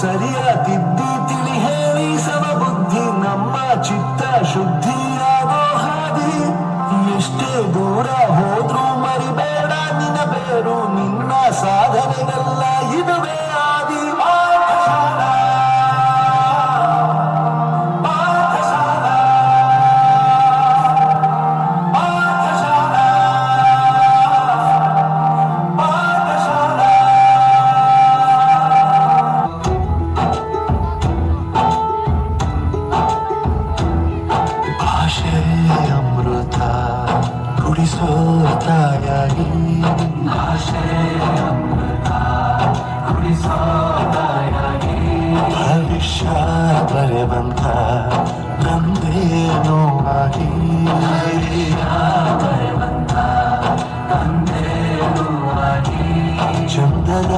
ಸರಿಯ ತಿದ್ದಿ ತಿಳಿ ಹೇಳಿ ಸಮಬುದ್ಧಿ ನಮ್ಮ ಚಿತ್ತ ಶುದ್ಧಿಯಾಗೋ ಹಾದಿ. ಎಷ್ಟೇ ದೂರ ಹೋದ್ರೂ ಮರಿಬೇಡ ನಿನ್ನ ಬೇರು, ನಿನ್ನ ಸಾಧನೆಗೆಲ್ಲ ಇದುವೇ ಆದಿ. ಅಮೃತ ಕುಡಿಸೋ ತಾಯಾಗಿ, ಭಾಷೆ ಅಮೃತ ಕುಡಿಸೋ ತಾಯಾಗಿ, ಭವಿಷ್ಯ ಬರೆವಂತ ತಂದೇನೋ ಆಗಿ, ಬರೆವಂತ ತಂದೇನೋ ಆಗಿ, ಚಂದದ